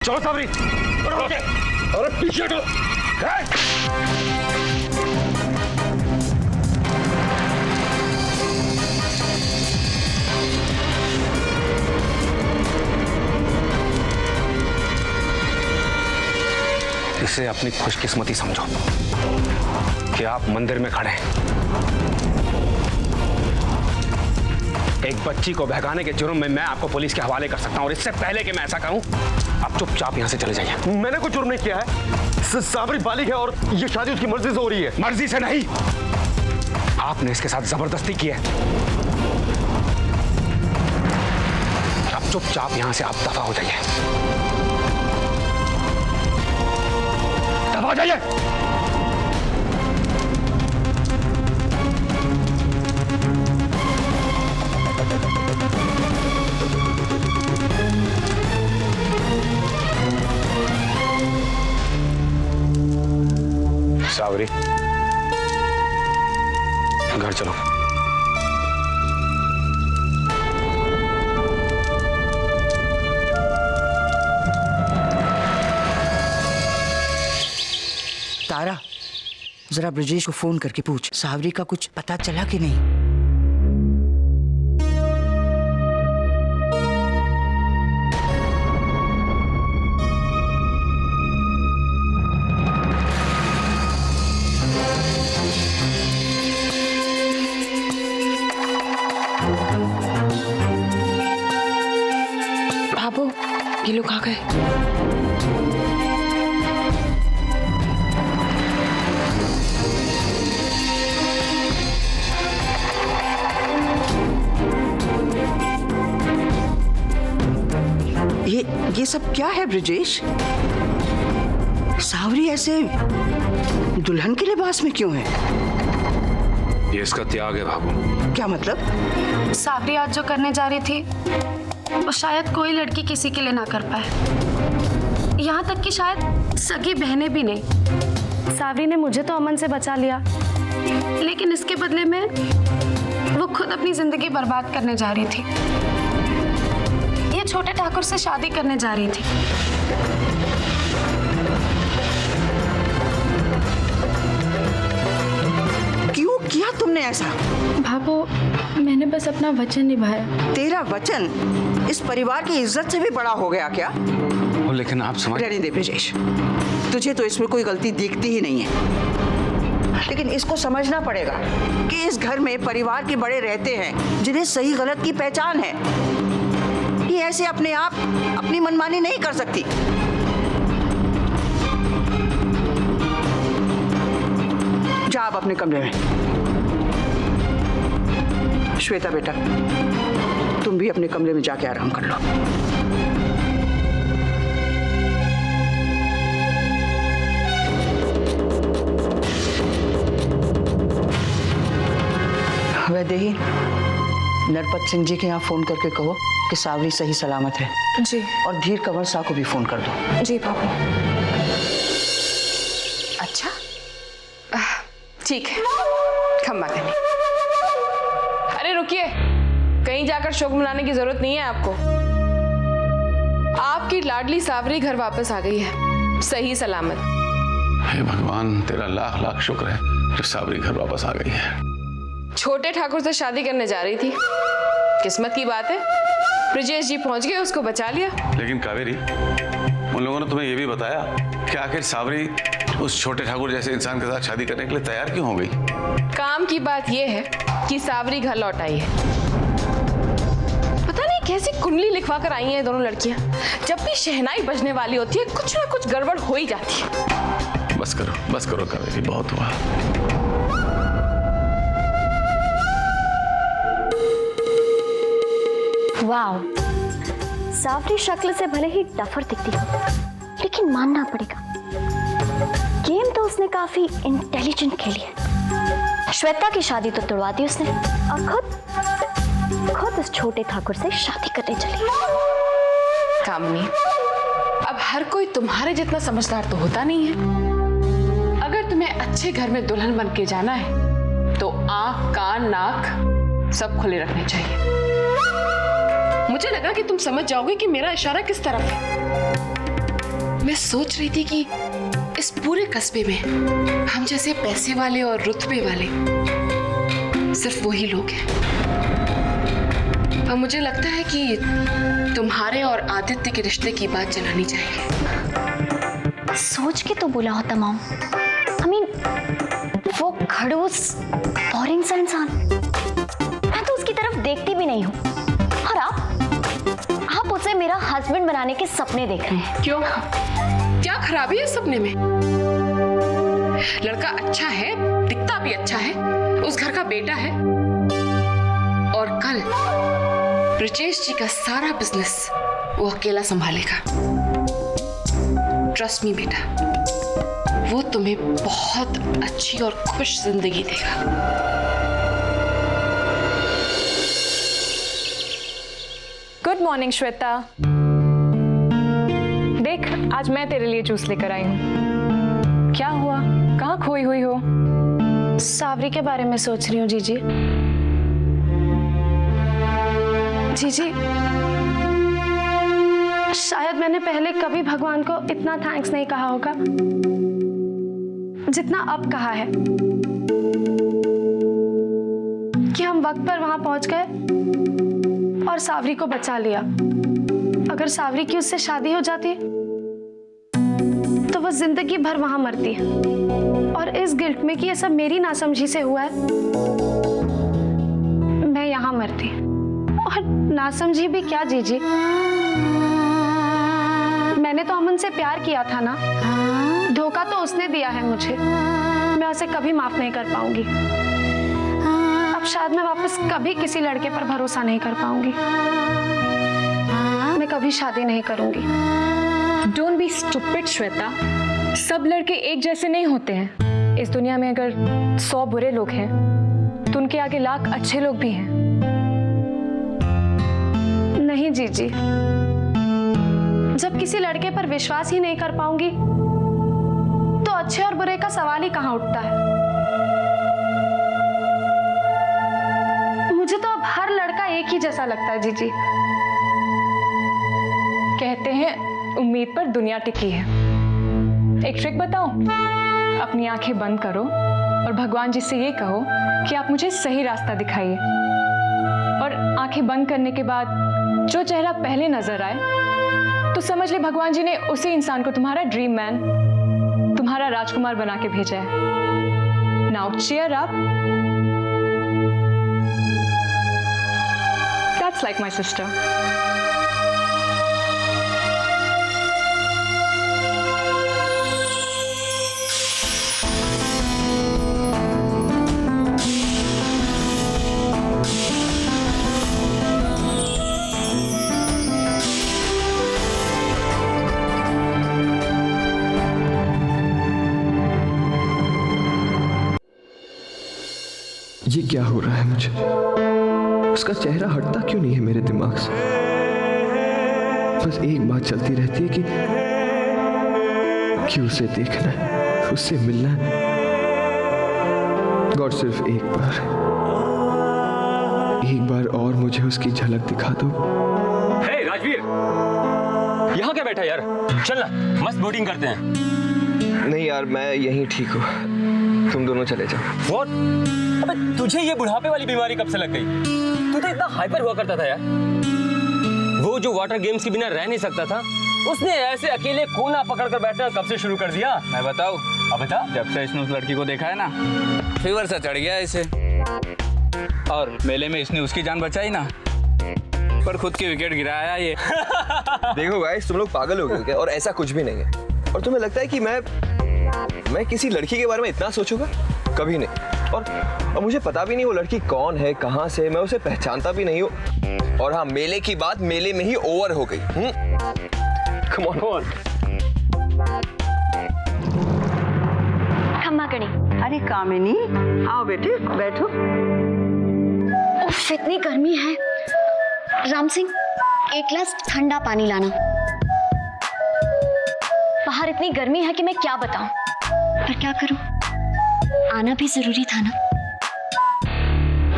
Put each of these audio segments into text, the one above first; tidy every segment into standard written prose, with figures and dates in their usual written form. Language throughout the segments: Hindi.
चलो साबरी, अरे पीछे हटो। इसे अपनी खुशकिस्मती समझो कि आप मंदिर में खड़े हैं। एक बच्ची को बहकाने के जुर्म में मैं आपको पुलिस के हवाले कर सकता हूं, और इससे पहले कि मैं ऐसा करूं, आप चुपचाप यहां से चले जाइए। मैंने कोई जुर्म नहीं किया है। साबरी बालिग है और ये शादी उसकी मर्जी से हो रही है। मर्जी से नहीं, आपने इसके साथ जबरदस्ती की है। अब चुपचाप यहां से आप दफा हो जाइए, दफा हो जाइए। सावरी, घर चलो। तारा, जरा ब्रजेश को फोन करके पूछ सावरी का कुछ पता चला कि नहीं। बाबू, ये लोग आ गए। ये सब क्या है ब्रजेश? सावरी ऐसे दुल्हन के लिबास में क्यों है? ये इसका त्याग है बाबू। क्या मतलब? सावरी आज जो करने जा रही थी वो शायद कोई लड़की किसी के लिए ना कर पाए, यहाँ तक कि शायद सगी बहनें भी नहीं। सावरी ने मुझे तो अमन से बचा लिया, लेकिन इसके बदले में वो खुद अपनी जिंदगी बर्बाद करने जा रही थी। ये छोटे ठाकुर से शादी करने जा रही थी। क्यों किया तुमने ऐसा? भाभो, मैंने बस अपना वचन निभाया। तेरा वचन इस परिवार की इज्जत से भी बड़ा हो गया क्या? लेकिन आप समझ। रहने दे ब्रजेश, तुझे तो इसमें कोई गलती दिखती ही नहीं है, लेकिन इसको समझना पड़ेगा कि इस घर में परिवार के बड़े रहते हैं जिन्हें सही गलत की पहचान है। ये ऐसे अपने आप अपनी मनमानी नहीं कर सकती। जा आप अपने कमरे में। श्वेता बेटा, तुम भी अपने कमरे में जाके आराम कर लो। वैदेही, नरपत सिंह जी के यहाँ फोन करके कहो कि सावरी सही सलामत है। जी। और धीर कंवर साहब को भी फोन कर दो। जी बाबू। अच्छा, ठीक है, खम्मा करनी। अरे रुकिए, कहीं जाकर शोक मनाने की जरूरत नहीं है आपको। आपकी लाडली सावरी घर वापस आ गई है, सही सलामत। हे भगवान, तेरा लाख लाख शुक्र है कि सावरी घर वापस आ गई है। छोटे ठाकुर से शादी करने जा रही थी, किस्मत की बात है ब्रजेश जी पहुंच गए, उसको बचा लिया। लेकिन कावेरी, उन लोगों ने तुम्हें यह भी बताया कि आखिर सावरी उस छोटे ठाकुर जैसे इंसान के साथ शादी करने के लिए तैयार क्यों हो गई? काम की बात यह है कि सावरी घर लौट आई है। पता नहीं कैसी कुंडली लिखवा कर आई हैं दोनों लड़कियां। जब भी शहनाई बजने वाली होती है, कुछ ना कुछ गड़बड़ हो ही जाती है। बस करो कावेरी, बहुत हुआ। वाह, सावरी शक्ल से भले ही डफर दिखती हो, लेकिन मानना पड़ेगा गेम तो उसने काफी इंटेलिजेंट खेली है। श्वेता की शादी तो तोड़वा दी उसने, और खुद उस छोटे ठाकुर से शादी करने चली। कामनी, अब हर कोई तुम्हारे जितना समझदार तो होता नहीं है। अगर तुम्हें अच्छे घर में दुल्हन बन के जाना है तो आंख, कान, नाक सब खुले रखने चाहिए। मुझे लगा कि तुम समझ जाओगे कि मेरा इशारा किस तरफ है। मैं सोच रही थी कि इस पूरे कस्बे में हम जैसे पैसे वाले और रुतबे वाले सिर्फ वही लोग हैं। और मुझे लगता है कि तुम्हारे और आदित्य के रिश्ते की बात चलानी चाहिए। सोच के तो बोला होता मॉम। I mean, वो खड़ूस बोरिंग सा इंसान, मैं तो उसकी तरफ देखती भी नहीं हूँ। और आप उसे मेरा हस्बैंड बनाने के सपने देख रहे हैं। क्यों? क्या खराबी है सपने में? लड़का अच्छा है, दिखता भी अच्छा है, उस घर का बेटा है, और कल ब्रिजेश जी का सारा बिजनेस वो अकेला संभालेगा। ट्रस्ट मी बेटा, वो तुम्हें बहुत अच्छी और खुश जिंदगी देगा। Good morning Shweta. देख, आज मैं तेरे लिए जूस लेकर आई हूँ। क्या हुआ? कहाँ खोई हुई हो? सावरी के बारे में सोच रही हूँ जीजी। जीजी, शायद मैंने पहले कभी भगवान को इतना थैंक्स नहीं कहा होगा जितना अब कहा है कि हम वक्त पर वहां पहुंच गए और सावरी को बचा लिया। अगर सावरी की उससे शादी हो जाती तो वो जिंदगी भर वहां मरती। और इस गिल्ट में कि ये सब मेरी नासमझी से हुआ है, मैं यहां मरती। और नासमझी भी क्या जीजी, मैंने तो अमन से प्यार किया था ना। धोखा तो उसने दिया है मुझे, मैं उसे कभी माफ नहीं कर पाऊंगी। अब शायद मैं वापस कभी किसी लड़के पर भरोसा नहीं कर पाऊंगी। मैं कभी शादी नहीं करूंगी। Don't be stupid Shweta. सब लड़के एक जैसे नहीं होते हैं। इस दुनिया में अगर 100 बुरे लोग हैं तो उनके आगे लाख अच्छे लोग भी हैं। नहीं जीजी, जब किसी लड़के पर विश्वास ही नहीं कर पाऊंगी तो अच्छे और बुरे का सवाल ही कहां उठता है। मुझे तो अब हर लड़का एक ही जैसा लगता है जीजी। कहते हैं उम्मीद पर दुनिया टिकी है। एक ट्रिक बताऊं? अपनी आंखें बंद करो और भगवान जी से ये कहो कि आप मुझे सही रास्ता दिखाइए। और आंखें बंद करने के बाद जो चेहरा पहले नजर आए तो समझ ले भगवान जी ने उसी इंसान को तुम्हारा ड्रीम मैन, तुम्हारा राजकुमार बना के भेजा है। Now cheer up. That's like my sister. ये क्या हो रहा है मुझे? उसका चेहरा हटता क्यों नहीं है मेरे दिमाग से? बस एक बात चलती रहती है कि उसे देखना है, उससे मिलना है। गॉड, सिर्फ एक बार और मुझे उसकी झलक दिखा दो। हे राजवीर, यहाँ क्या बैठा यार? चल ना, मस्त बोटिंग करते हैं। नहीं यार, मैं यहीं ठीक हूँ, तुम दोनों चले जाओ। What? अबे तुझे ये बुढ़ापे वाली बीमारी कब से लग गई? तू तो इतना हाइपर हुआ करता था यार। वो जो वाटर गेम्स के बिना रह नहीं सकता था, उसने ऐसे अकेले कोना पकड़कर बैठना कब से शुरू कर दिया? मैं बताऊं? अब बता। जब से इसने उस लड़की को देखा है ना, फीवर सा चढ़ गया इसे। और मेले में इसने उसकी जान बचाई ना, पर खुद की विकेट गिराया ये। देखो गाइस, तुम लोग पागल हो गए क्या? और ऐसा कुछ भी नहीं है। और तुम्हें लगता है कि मैं किसी लड़की के बारे में इतना सोचूंगा? कभी नहीं। और मुझे पता भी नहीं वो लड़की कौन है, कहां से है, मैं उसे पहचानता भी नहीं हूँ। और हाँ, मेले की बात मेले में ही ओवर हो गई। Come on. खम्मा कड़ी। अरे कामिनी, आओ बेटे, बैठो। उफ, इतनी गर्मी है। राम सिंह, एक गिलास ठंडा पानी लाना। बाहर इतनी गर्मी है कि मैं क्या बताऊं, पर क्या करूं, आना भी जरूरी था ना।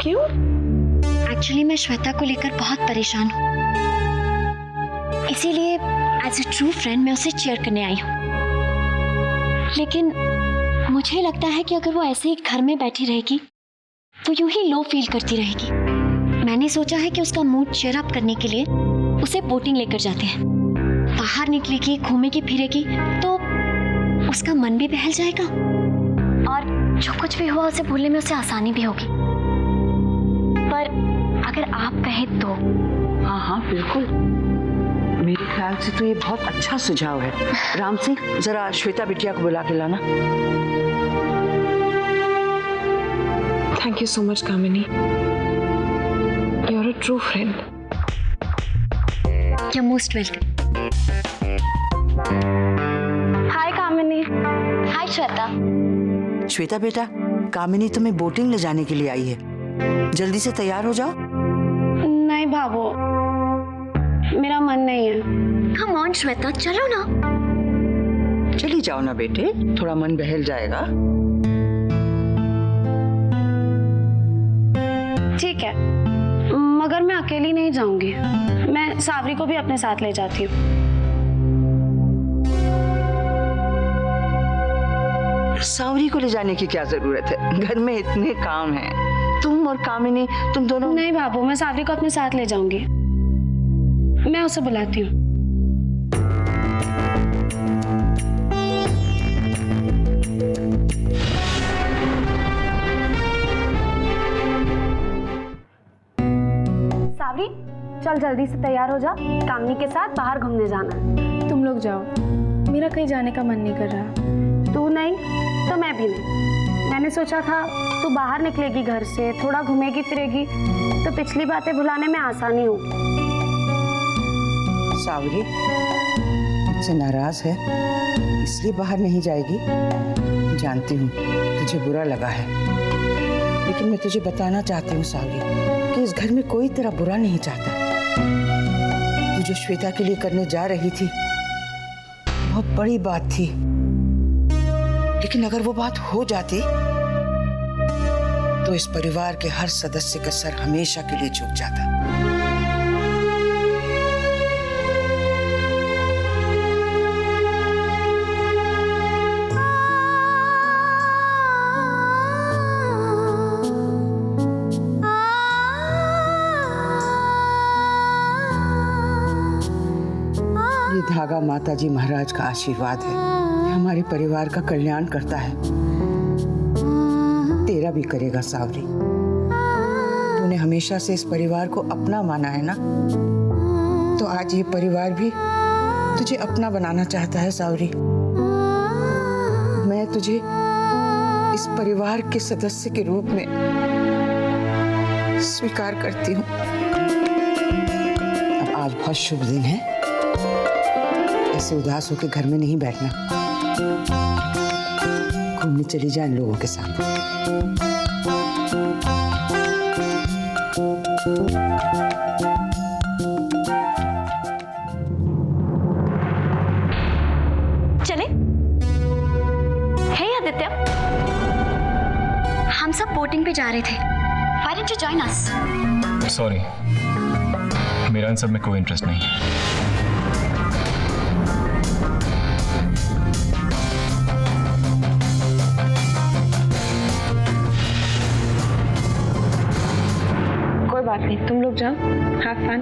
क्यों? एक्चुअली मैं श्वेता को लेकर बहुत परेशान हूँ, इसीलिए एज अ ट्रू फ्रेंड मैं उसे चेयर करने आई हूँ, लेकिन मुझे लगता है कि अगर वो ऐसे ही घर में बैठी रहेगी तो यूं ही लो फील करती रहेगी। मैंने सोचा है कि उसका मूड चेयर अप करने के लिए उसे बोटिंग लेकर जाते हैं। बाहर निकलेगी, घूमेगी फिरेगी तो उसका मन भी बहल जाएगा और जो कुछ भी हुआ उसे भूलने में उसे आसानी भी होगी। पर अगर आप कहें तो। हाँ हाँ बिल्कुल, मेरे ख्याल से तो ये बहुत अच्छा सुझाव है। राम सिंह, जरा श्वेता बिटिया को बुला के लाना। Thank you so much Kamini, you are a true friend. You most welcome. Hi Kamini. Hi Shweta. Shweta बेटा, कामिनी तुम्हें बोटिंग ले जाने के लिए आई है, जल्दी से तैयार हो जाओ। नहीं भाभो, मेरा मन नहीं है। कम ऑन श्वेता, चलो ना। चली जाओ ना बेटे, थोड़ा मन बहल जाएगा। ठीक है, मगर मैं अकेली नहीं जाऊंगी, मैं सावरी को भी अपने साथ ले जाती हूँ। सावरी को ले जाने की क्या जरूरत है, घर में इतने काम हैं। तुम और कामिनी, तुम दोनों। नहीं बाबू, मैं सावरी को अपने साथ ले जाऊंगी, मैं उसे बुलाती हूँ। सावरी, चल जल्दी से तैयार हो जा, कामिनी के साथ बाहर घूमने जाना है। तुम लोग जाओ, मेरा कहीं जाने का मन नहीं कर रहा। तू नहीं तो मैं भी नहीं। मैंने सोचा था तू बाहर निकलेगी घर से, थोड़ा घूमेगी फिरेगी तो पिछली बातें भुलाने में आसानी हो। सावरी मुझसे नाराज है इसलिए बाहर नहीं जाएगी। जानती हूँ तुझे बुरा लगा है, लेकिन मैं तुझे बताना चाहती हूँ सावरी कि इस घर में कोई तेरा बुरा नहीं चाहता। तू जो श्वेता के लिए करने जा रही थी बहुत बड़ी बात थी, लेकिन अगर वो बात हो जाती तो इस परिवार के हर सदस्य का सर हमेशा के लिए झुक जाता। ये धागा माताजी महाराज का आशीर्वाद है, ये हमारे परिवार का कल्याण करता है, तेरा भी करेगा सावरी। तूने हमेशा से इस परिवार को अपना माना है ना, तो आज ये परिवार भी तुझे अपना बनाना चाहता है सावरी। मैं तुझे इस परिवार के सदस्य के रूप में स्वीकार करती हूँ। अब आज बहुत शुभ दिन है, ऐसे उदास होकर घर में नहीं बैठना, घूमने चली जा इन लोगों के साथ। चले? हे आदित्य, हम सब बोटिंग पे जा रहे थे। Why didn't you join us? Sorry, मेरा इन सब में कोई इंटरेस्ट नहीं है। कोई बात नहीं, तुम लोग जाओ, हैव फन।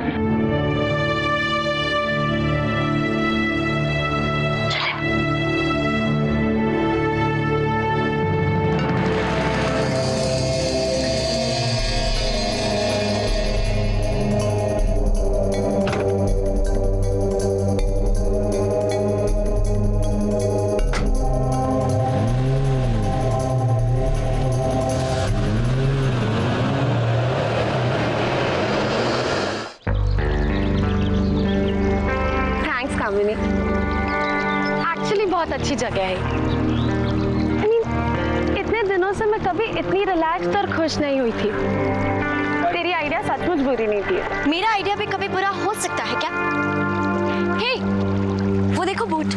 एक्चुअली बहुत अच्छी जगह है। I mean, इतने दिनों से मैं कभी इतनी रिलैक्स्ड और खुश नहीं हुई थी। तेरी आइडिया सचमुच बुरी नहीं थी। मेरा आइडिया भी कभी बुरा हो सकता है क्या? हे, वो देखो बोट।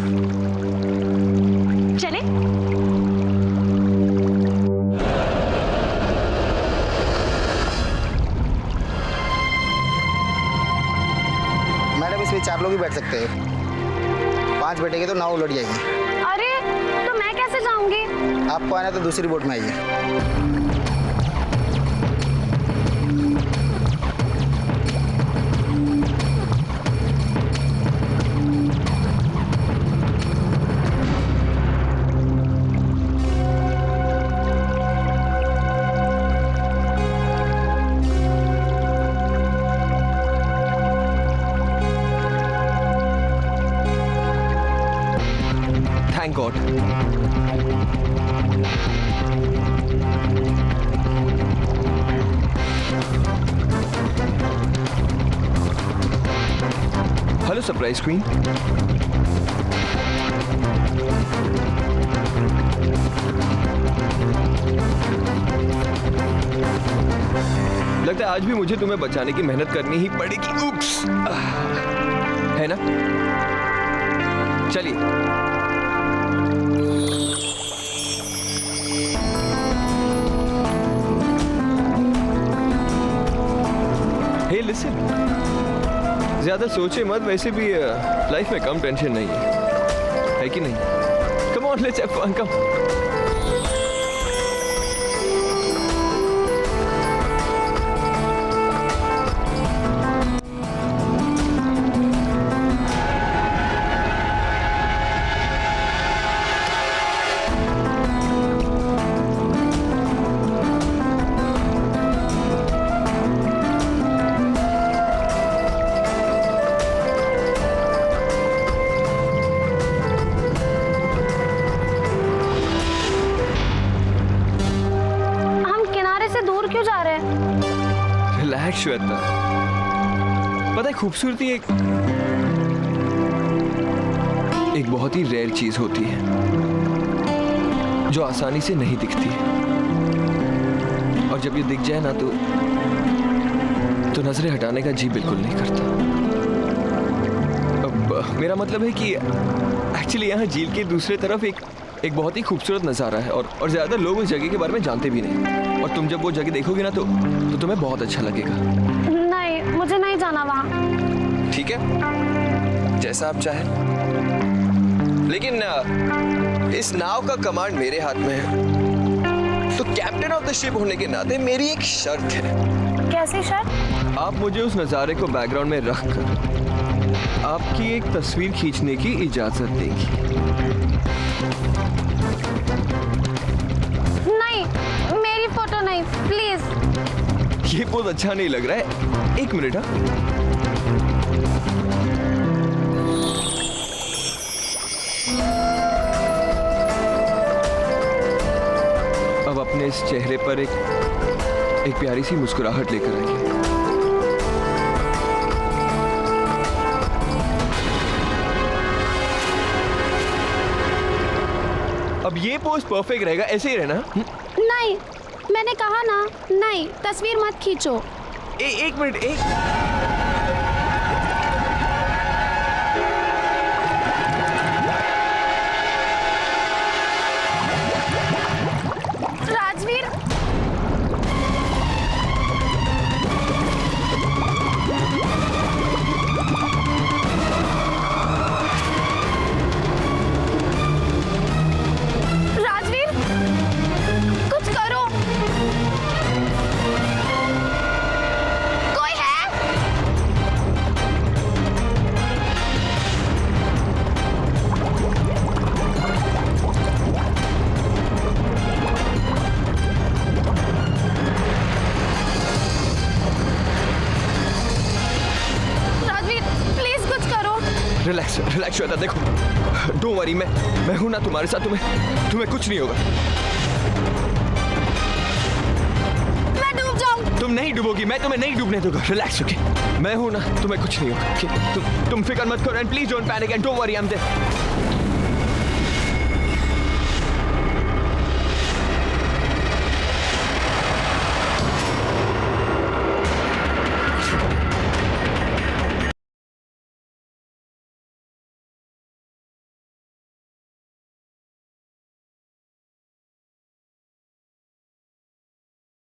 चले? मैडम, इसमें 4 लोग ही बैठ सकते हैं। बैठेगी तो नाव उलट जाएगी। अरे तो मैं कैसे जाऊंगी? आपको आना तो दूसरी बोट में आइए। Thank God. Hello surprise queen. लगता है आज भी मुझे तुम्हें बचाने की मेहनत करनी ही पड़ेगी। उप्स, है ना? चलिए। हे लिसन, ज्यादा सोचे मत, वैसे भी लाइफ में कम टेंशन नहीं है कि नहीं? Come on let's have fun, come. Relax Shweta, पता है खूबसूरती एक बहुत ही रेयर चीज होती है जो आसानी से नहीं दिखती है, और जब ये दिख जाए ना तो नजरें हटाने का जी बिल्कुल नहीं करता। अब मेरा मतलब है कि एक्चुअली यहाँ झील के दूसरे तरफ एक बहुत ही खूबसूरत नज़ारा है, और ज़्यादा लोग उस जगह के बारे में जानते भी नहीं, और तुम जब वो जगह देखोगे ना तो तुम्हें बहुत अच्छा लगेगा। नहीं, मुझे नहीं जाना वहाँ। ठीक है, जैसा आप चाहें, लेकिन इस नाव का कमांड मेरे हाथ में है, तो कैप्टन ऑफ द शिप होने के नाते मेरी एक शर्त है। कैसी शर्त? आप मुझे उस नज़ारे को बैकग्राउंड में रखकर आपकी एक तस्वीर खींचने की इजाजत देंगी। नहीं, मेरी फोटो नहीं, प्लीज। ये बहुत अच्छा नहीं लग रहा है, एक मिनट। अब अपने इस चेहरे पर एक प्यारी सी मुस्कुराहट लेकर आइए। अब ये पोज परफेक्ट रहेगा, ऐसे ही रहना। नहीं, मैंने कहा ना, नहीं, तस्वीर मत खींचो। एक मिनट, राजवीर, कुछ करो। कोई है? राजवीर, प्लीज कुछ करो। रिलैक्स श्वेता, देखो, डोंट वरी, मैं हूं ना तुम्हारे साथ, तुम्हें कुछ नहीं होगा। मैं डूब जाऊं। तुम नहीं डूबोगी, मैं तुम्हें नहीं डूबने दूंगा। Relax, okay? मैं हूं ना, तुम्हें कुछ नहीं होगा। तुम फिक्र मत करो, and please don't panic and don't worry, I am there.